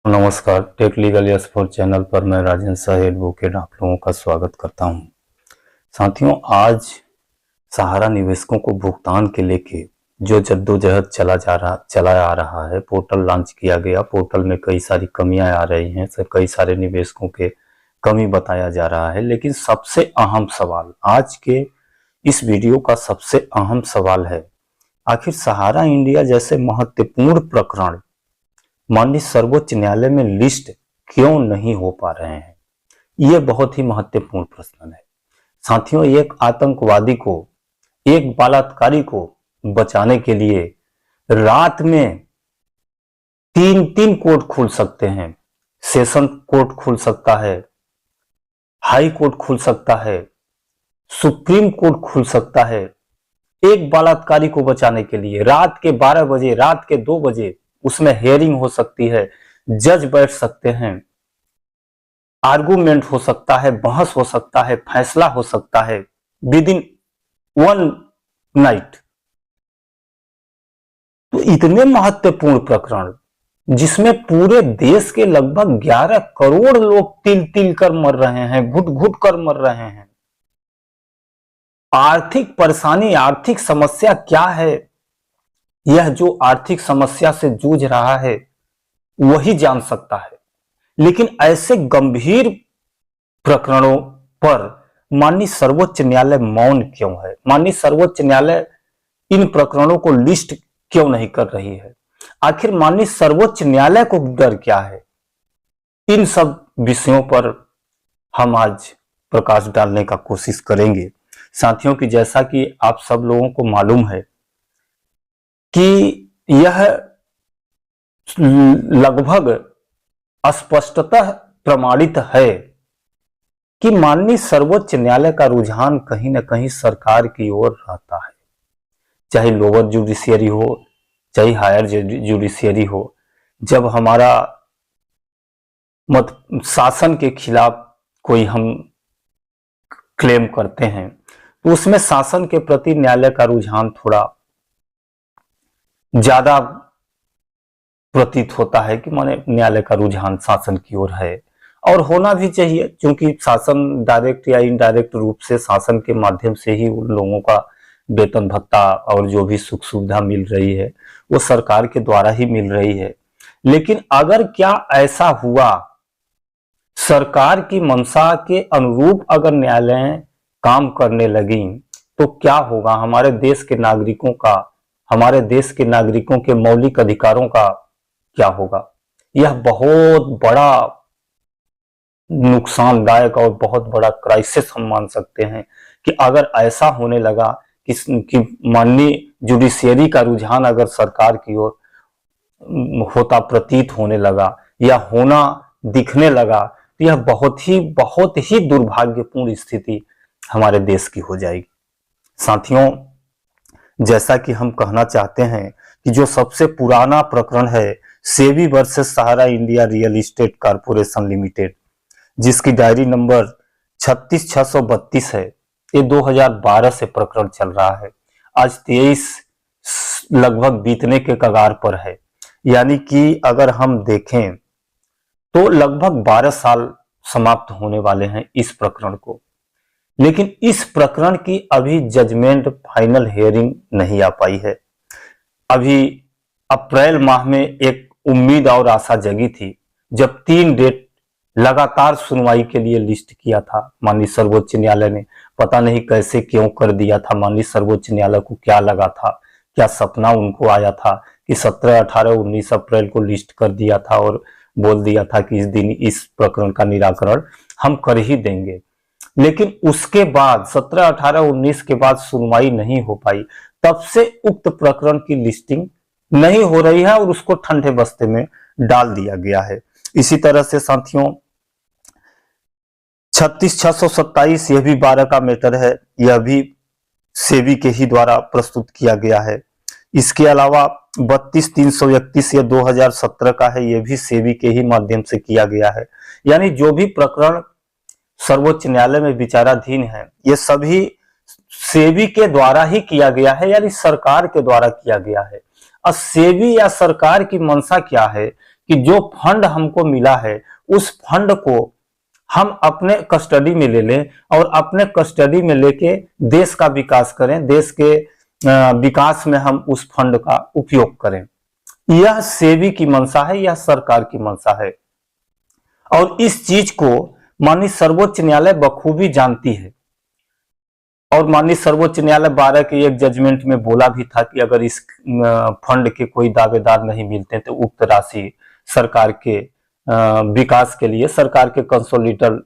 नमस्कार, tech legal yes four channel पर मैं राजेंद्र शाह एडवोकेट आप लोगों का स्वागत करता हूं। साथियों, आज सहारा निवेशकों को भुगतान के लेके जो जद्दोजहद चला आ रहा है, पोर्टल लॉन्च किया गया। पोर्टल में कई सारी कमियां आ रही हैं, कई सारे निवेशकों के कमी बताया जा रहा है। लेकिन सबसे अहम सवाल आज के इस वीडियो का सबसे अहम सवाल है, आखिर सहारा इंडिया जैसे महत्वपूर्ण प्रकरण माननीय सर्वोच्च न्यायालय में लिस्ट क्यों नहीं हो पा रहे हैं? यह बहुत ही महत्वपूर्ण प्रश्न है। साथियों, एक आतंकवादी को, एक बलात्कारी को बचाने के लिए रात में तीन तीन कोर्ट खुल सकते हैं। सेशन कोर्ट खुल सकता है, हाई कोर्ट खुल सकता है, सुप्रीम कोर्ट खुल सकता है। एक बलात्कारी को बचाने के लिए रात के 12 बजे, रात के 2 बजे उसमें हेयरिंग हो सकती है, जज बैठ सकते हैं, आर्गुमेंट हो सकता है, बहस हो सकता है, फैसला हो सकता है विद इन 1 नाइट। तो इतने महत्वपूर्ण प्रकरण जिसमें पूरे देश के लगभग 11 करोड़ लोग तिल तिल कर मर रहे हैं, घुट घुट कर मर रहे हैं। आर्थिक परेशानी, आर्थिक समस्या क्या है, यह जो आर्थिक समस्या से जूझ रहा है वही जान सकता है। लेकिन ऐसे गंभीर प्रकरणों पर माननीय सर्वोच्च न्यायालय मौन क्यों है? माननीय सर्वोच्च न्यायालय इन प्रकरणों को लिस्ट क्यों नहीं कर रही है? आखिर माननीय सर्वोच्च न्यायालय को डर क्या है? इन सब विषयों पर हम आज प्रकाश डालने का कोशिश करेंगे। साथियों, की जैसा कि आप सब लोगों को मालूम है कि यह लगभग स्पष्टतः प्रमाणित है कि माननीय सर्वोच्च न्यायालय का रुझान कहीं ना कहीं सरकार की ओर रहता है, चाहे लोअर जुडिशियरी हो, चाहे हायर जुडिशियरी हो। जब हमारा मत शासन के खिलाफ कोई हम क्लेम करते हैं तो उसमें शासन के प्रति न्यायालय का रुझान थोड़ा ज्यादा प्रतीत होता है कि माने न्यायालय का रुझान शासन की ओर है, और होना भी चाहिए, क्योंकि शासन डायरेक्ट या इनडायरेक्ट रूप से शासन के माध्यम से ही उन लोगों का वेतन भत्ता और जो भी सुख सुविधा मिल रही है वो सरकार के द्वारा ही मिल रही है। लेकिन अगर क्या ऐसा हुआ, सरकार की मंशा के अनुरूप अगर न्यायालय काम करने लगी तो क्या होगा? हमारे देश के नागरिकों का, हमारे देश के नागरिकों के मौलिक अधिकारों का क्या होगा? यह बहुत बड़ा नुकसानदायक और बहुत बड़ा क्राइसिस हम मान सकते हैं कि अगर ऐसा होने लगा कि माननीय जुडिशियरी का रुझान अगर सरकार की ओर होता प्रतीत होने लगा या होना दिखने लगा तो यह बहुत ही दुर्भाग्यपूर्ण स्थिति हमारे देश की हो जाएगी। साथियों, जैसा कि हम कहना चाहते हैं कि जो सबसे पुराना प्रकरण है SEBI versus Sahara India real estate corporation limited, जिसकी डायरी नंबर 36632 है, ये 2012 से प्रकरण चल रहा है। आज 23 लगभग बीतने के कगार पर है, यानी कि अगर हम देखें तो लगभग 12 साल समाप्त होने वाले हैं इस प्रकरण को। लेकिन इस प्रकरण की अभी जजमेंट, फाइनल हियरिंग नहीं आ पाई है। अभी अप्रैल माह में एक उम्मीद और आशा जगी थी जब 3 डेट लगातार सुनवाई के लिए लिस्ट किया था माननीय सर्वोच्च न्यायालय ने। पता नहीं कैसे क्यों कर दिया था, माननीय सर्वोच्च न्यायालय को क्या लगा था, क्या सपना उनको आया था कि 17, 18, 19 अप्रैल को लिस्ट कर दिया था और बोल दिया था कि इस दिन इस प्रकरण का निराकरण हम कर ही देंगे। लेकिन उसके बाद 17, 18, 19 के बाद सुनवाई नहीं हो पाई, तब से उक्त प्रकरण की लिस्टिंग नहीं हो रही है और उसको ठंडे बस्ते में डाल दिया गया है। इसी तरह से साथियों 36627 यह भी 12 का मैटर है, यह भी सेबी के ही द्वारा प्रस्तुत किया गया है। इसके अलावा 32331 यह 2017 का है, यह भी सेबी के ही माध्यम से किया गया है। यानी जो भी प्रकरण सर्वोच्च न्यायालय में विचाराधीन है ये सभी सेबी के द्वारा ही किया गया है, यानी सरकार के द्वारा किया गया है। अब सेबी या सरकार की मंशा क्या है कि जो फंड हमको मिला है उस फंड को हम अपने कस्टडी में ले लें और अपने कस्टडी में लेके देश का विकास करें, देश के विकास में हम उस फंड का उपयोग करें। यह सेबी की मंशा है, यह सरकार की मंशा है और इस चीज को माननीय सर्वोच्च न्यायालय बखूबी जानती है। और माननीय सर्वोच्च न्यायालय 12 के एक जजमेंट में बोला भी था कि अगर इस फंड के कोई दावेदार नहीं मिलते तो उक्त राशि सरकार के विकास के लिए सरकार के कंसोलिडेटेड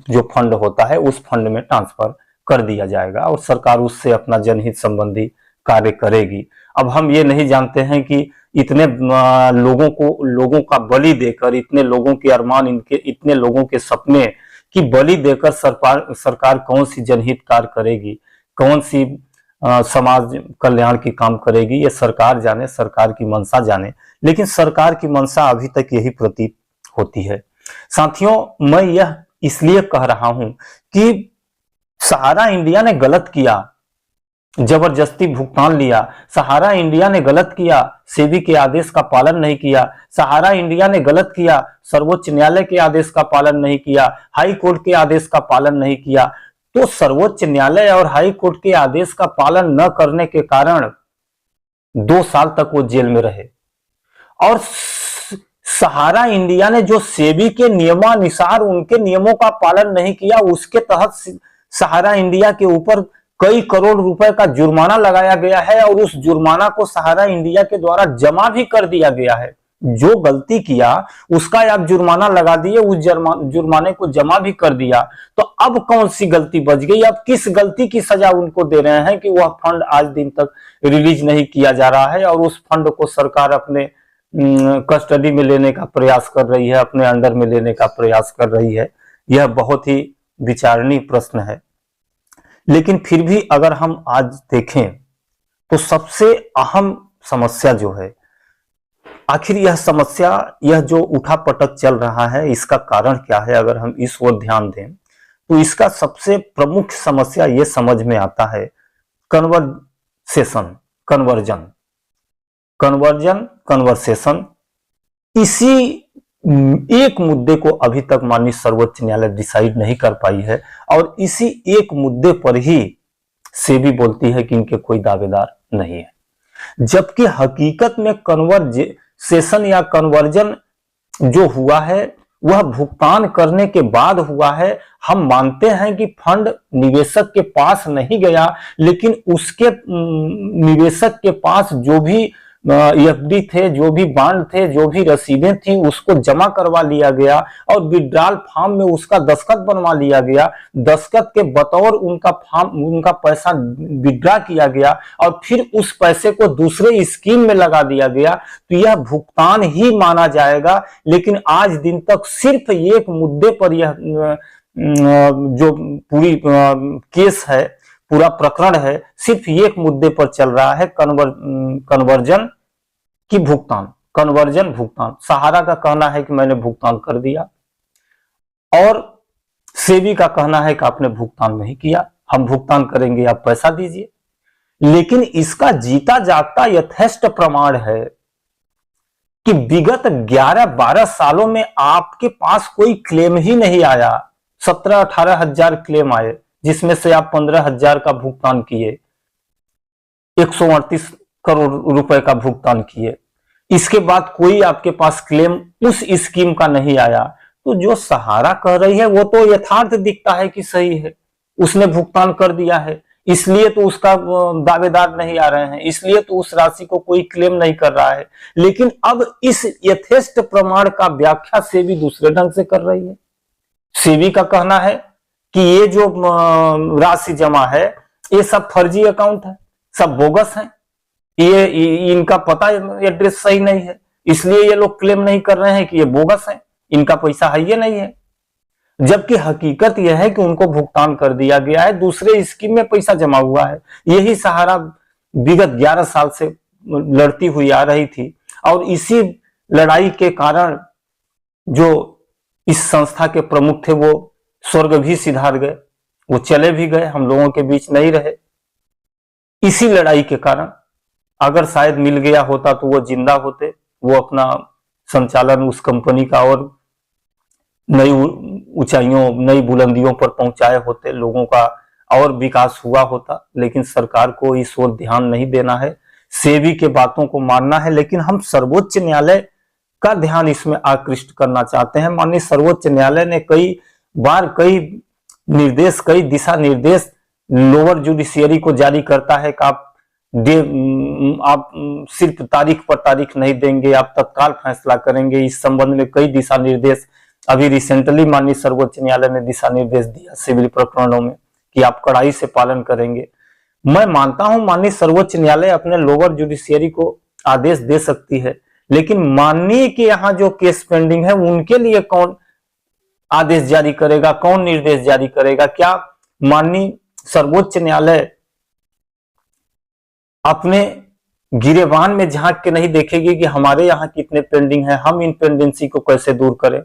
जो फंड होता है उस फंड में ट्रांसफर कर दिया जाएगा और सरकार उससे अपना जनहित संबंधी कार्य करेगी। अब हम ये नहीं जानते हैं कि इतने लोगों का बलि देकर, इतने लोगों के अरमान, इतने लोगों के सपने की बलि देकर सरकार कौन सी जनहित कार्य करेगी, कौन सी समाज कल्याण की काम करेगी, ये सरकार जाने, सरकार की मंशा जाने। लेकिन सरकार की मंशा अभी तक यही प्रतीत होती है। साथियों, मैं यह इसलिए कह रहा हूं कि सहारा इंडिया ने गलत किया, जबरदस्ती भुगतान लिया। सहारा इंडिया ने गलत किया, सेबी के आदेश का पालन नहीं किया। सहारा इंडिया ने गलत किया, सर्वोच्च न्यायालय के आदेश का पालन नहीं किया, हाई कोर्ट के आदेश का पालन नहीं किया। तो सर्वोच्च न्यायालय और हाई कोर्ट के आदेश का पालन न करने के कारण 2 साल तक वो जेल में रहे। और सहारा इंडिया ने जो सेबी के नियमानुसार उनके नियमों का पालन नहीं किया, उसके तहत सहारा इंडिया के ऊपर कई करोड़ रुपए का जुर्माना लगाया गया है और उस जुर्माना को सहारा इंडिया के द्वारा जमा भी कर दिया गया है। जो गलती किया उसका आप जुर्माना लगा दिए, उस जुर्माने को जमा भी कर दिया। तो अब कौन सी गलती बच गई? अब किस गलती की सजा उनको दे रहे हैं कि वह फंड आज दिन तक रिलीज नहीं किया जा रहा है और उस फंड को सरकार अपने कस्टडी में लेने का प्रयास कर रही है, अपने अंडर में लेने का प्रयास कर रही है। यह बहुत ही विचारणीय प्रश्न है। लेकिन फिर भी अगर हम आज देखें तो सबसे अहम समस्या जो है, आखिर यह समस्या, यह जो उठापटक चल रहा है, इसका कारण क्या है? अगर हम इस ओर ध्यान दें तो इसका सबसे प्रमुख समस्या यह समझ में आता है कन्वर्सेशन। इसी एक मुद्दे को अभी तक माननीय सर्वोच्च न्यायालय डिसाइड नहीं कर पाई है और इसी एक मुद्दे पर ही सेबी बोलती है कि इनके कोई दावेदार नहीं है, जबकि हकीकत में कन्वर्सेशन या कन्वर्जन जो हुआ है वह भुगतान करने के बाद हुआ है। हम मानते हैं कि फंड निवेशक के पास नहीं गया, लेकिन उसके निवेशक के पास जो भी एफडी थे, जो भी बॉन्ड थे, जो भी रसीदें थी, उसको जमा करवा लिया गया और विड्रॉल फॉर्म में उसका दस्तखत बनवा लिया गया। दस्तखत के बतौर उनका पैसा विड्रॉ किया गया और फिर उस पैसे को दूसरे स्कीम में लगा दिया गया। तो यह भुगतान ही माना जाएगा। लेकिन आज दिन तक सिर्फ एक मुद्दे पर यह जो पूरी केस है, पूरा प्रकरण है, सिर्फ एक मुद्दे पर चल रहा है, कन्वर्जन भुगतान। सहारा का कहना है कि मैंने भुगतान कर दिया और सेबी का कहना है कि आपने भुगतान नहीं किया, हम भुगतान करेंगे, आप पैसा दीजिए। लेकिन इसका जीता जागता यथेष्ट प्रमाण है कि विगत 11-12 सालों में आपके पास कोई क्लेम ही नहीं आया। 17-18 हजार क्लेम आए, जिसमें से आप 15 हजार का भुगतान किए, 138 करोड़ रुपए का भुगतान किए। इसके बाद कोई आपके पास क्लेम उस स्कीम का नहीं आया। तो जो सहारा कह रही है वो तो यथार्थ दिखता है कि सही है, उसने भुगतान कर दिया है, इसलिए तो उसका दावेदार नहीं आ रहे हैं, इसलिए तो उस राशि को कोई क्लेम नहीं कर रहा है। लेकिन अब इस यथेष्ट प्रमाण का व्याख्या सेबी दूसरे ढंग से कर रही है। सेबी का कहना है कि ये जो राशि जमा है ये सब फर्जी अकाउंट है, सब बोगस है, ये इनका पता एड्रेस सही नहीं है, इसलिए ये लोग क्लेम नहीं कर रहे हैं कि ये बोगस है, इनका पैसा है ये नहीं है। जबकि हकीकत यह है कि उनको भुगतान कर दिया गया है, दूसरे स्कीम में पैसा जमा हुआ है। यही सहारा विगत 11 साल से लड़ती हुई आ रही थी और इसी लड़ाई के कारण जो इस संस्था के प्रमुख थे वो स्वर्ग भी सिधार गए, वो चले भी गए, हम लोगों के बीच नहीं रहे। इसी लड़ाई के कारण अगर शायद मिल गया होता तो वो जिंदा होते, वो अपना संचालन उस कंपनी का और नई ऊंचाइयों, नई बुलंदियों पर पहुंचाए होते, लोगों का और विकास हुआ होता। लेकिन सरकार को इस ओर ध्यान नहीं देना है, सेबी के बातों को मानना है। लेकिन हम सर्वोच्च न्यायालय का ध्यान इसमें आकृष्ट करना चाहते हैं। माननीय सर्वोच्च न्यायालय ने कई बार कई दिशा निर्देश लोअर जुडिशियरी को जारी करता है कि आप सिर्फ तारीख पर तारीख नहीं देंगे, आप तत्काल फैसला करेंगे। इस संबंध में कई दिशा निर्देश अभी रिसेंटली माननीय सर्वोच्च न्यायालय ने दिशा निर्देश दिया सिविल प्रकरणों में कि आप कड़ाई से पालन करेंगे। मैं मानता हूं माननीय सर्वोच्च न्यायालय अपने लोअर जुडिशियरी को आदेश दे सकती है, लेकिन माननीय के यहाँ जो केस पेंडिंग है उनके लिए कौन आदेश जारी करेगा, कौन निर्देश जारी करेगा? क्या माननीय सर्वोच्च न्यायालय अपने गिरेबान में झांक के नहीं देखेगी कि हमारे यहाँ कितने पेंडिंग है, हम इन पेंडेंसी को कैसे दूर करें?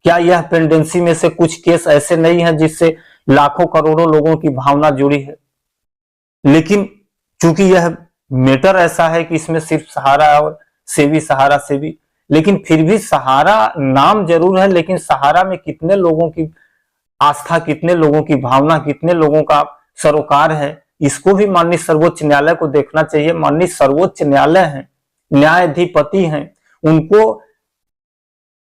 क्या यह पेंडेंसी में से कुछ केस ऐसे नहीं है जिससे लाखों करोड़ों लोगों की भावना जुड़ी है? लेकिन चूंकि यह मैटर ऐसा है कि इसमें सिर्फ सहारा और सहारा सेबी, लेकिन फिर भी सहारा नाम जरूर है, लेकिन सहारा में कितने लोगों की आस्था, कितने लोगों की भावना, कितने लोगों का सरोकार है, इसको भी माननीय सर्वोच्च न्यायालय को देखना चाहिए। माननीय सर्वोच्च न्यायालय है, न्यायाधिपति हैं, उनको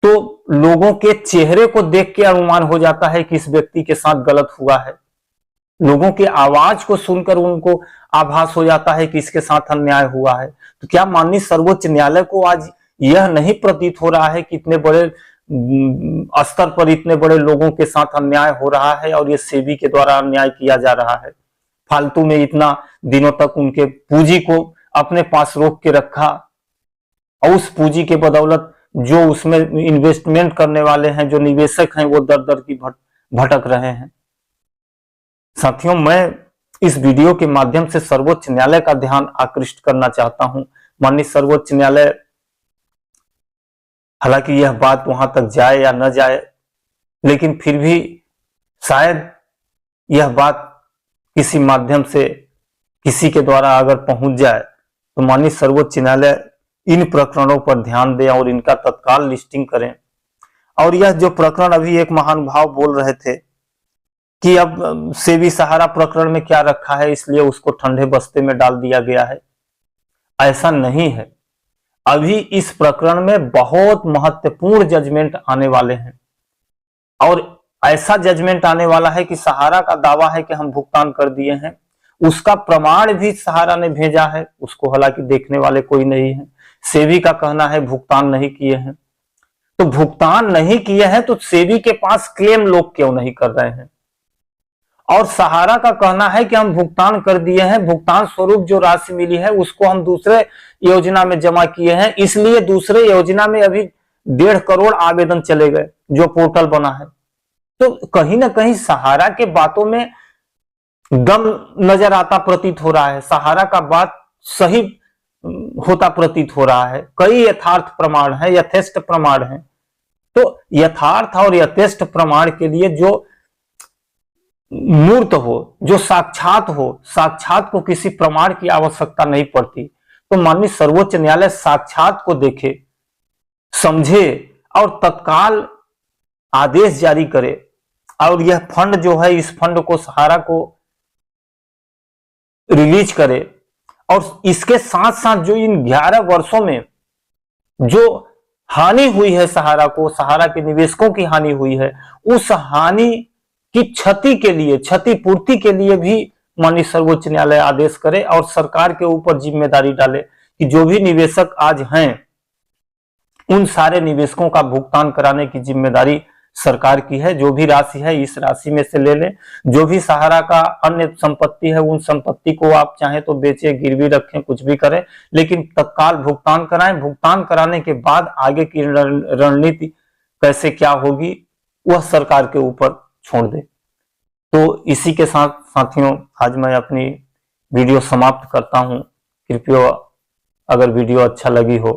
तो लोगों के चेहरे को देख के अनुमान हो जाता है कि इस व्यक्ति के साथ गलत हुआ है। लोगों की आवाज को सुनकर उनको आभास हो जाता है कि इसके साथ अन्याय हुआ है। तो क्या माननीय सर्वोच्च न्यायालय को आज यह नहीं प्रतीत हो रहा है कि इतने बड़े स्तर पर इतने बड़े लोगों के साथ अन्याय हो रहा है और ये सेबी के द्वारा अन्याय किया जा रहा है? फालतू में इतना दिनों तक उनके पूंजी को अपने पास रोक के रखा और उस पूंजी के बदौलत जो उसमें इन्वेस्टमेंट करने वाले हैं, जो निवेशक हैं, वो दर दर की भटक रहे हैं। साथियों, मैं इस वीडियो के माध्यम से सर्वोच्च न्यायालय का ध्यान आकृष्ट करना चाहता हूं। माननीय सर्वोच्च न्यायालय, हालांकि यह बात वहां तक जाए या न जाए, लेकिन फिर भी शायद यह बात किसी माध्यम से किसी के द्वारा अगर पहुंच जाए तो माननीय सर्वोच्च न्यायालय इन प्रकरणों पर ध्यान दें और इनका तत्काल लिस्टिंग करें। और यह जो प्रकरण अभी एक महानुभाव बोल रहे थे कि अब सेबी सहारा प्रकरण में क्या रखा है इसलिए उसको ठंडे बस्ते में डाल दिया गया है, ऐसा नहीं है। अभी इस प्रकरण में बहुत महत्वपूर्ण जजमेंट आने वाले हैं और ऐसा जजमेंट आने वाला है कि सहारा का दावा है कि हम भुगतान कर दिए हैं, उसका प्रमाण भी सहारा ने भेजा है, उसको हालांकि देखने वाले कोई नहीं है। सेबी का कहना है भुगतान नहीं किए हैं। तो भुगतान नहीं किए हैं तो सेबी के पास क्लेम लोग क्यों नहीं कर रहे हैं? और सहारा का कहना है कि हम भुगतान कर दिए हैं, भुगतान स्वरूप जो राशि मिली है उसको हम दूसरे योजना में जमा किए हैं, इसलिए दूसरे योजना में अभी 1.5 करोड़ आवेदन चले गए जो पोर्टल बना है। तो कहीं ना कहीं सहारा के बातों में दम नजर आता प्रतीत हो रहा है, सहारा का बात सही होता प्रतीत हो रहा है। कई यथार्थ प्रमाण है, यथेष्ट प्रमाण है। तो यथार्थ और यथेष्ट प्रमाण के लिए जो मूर्त हो, जो साक्षात हो, साक्षात को किसी प्रमाण की आवश्यकता नहीं पड़ती। तो माननीय सर्वोच्च न्यायालय साक्षात को देखे, समझे और तत्काल आदेश जारी करे और यह फंड जो है, इस फंड को सहारा को रिलीज करे। और इसके साथ साथ जो इन 11 वर्षों में जो हानि हुई है सहारा को, सहारा के निवेशकों की हानि हुई है, उस हानि की क्षति के लिए, क्षतिपूर्ति के लिए भी माननीय सर्वोच्च न्यायालय आदेश करे और सरकार के ऊपर जिम्मेदारी डाले कि जो भी निवेशक आज हैं उन सारे निवेशकों का भुगतान कराने की जिम्मेदारी सरकार की है। जो भी राशि है इस राशि में से ले लें, जो भी सहारा का अन्य संपत्ति है उन संपत्ति को आप चाहें तो बेचें, गिरवी रखें, कुछ भी करें, लेकिन तत्काल भुगतान कराएं। भुगतान कराने के बाद आगे की रणनीति कैसे क्या होगी वह सरकार के ऊपर छोड़ दे। तो इसी के साथ साथियों आज मैं अपनी वीडियो समाप्त करता हूं। कृपया अगर वीडियो अच्छा लगी हो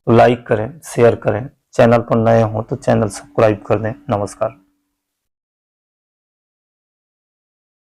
तो लाइक करें, शेयर करें, चैनल पर नए हो तो चैनल सब्सक्राइब कर दें। नमस्कार।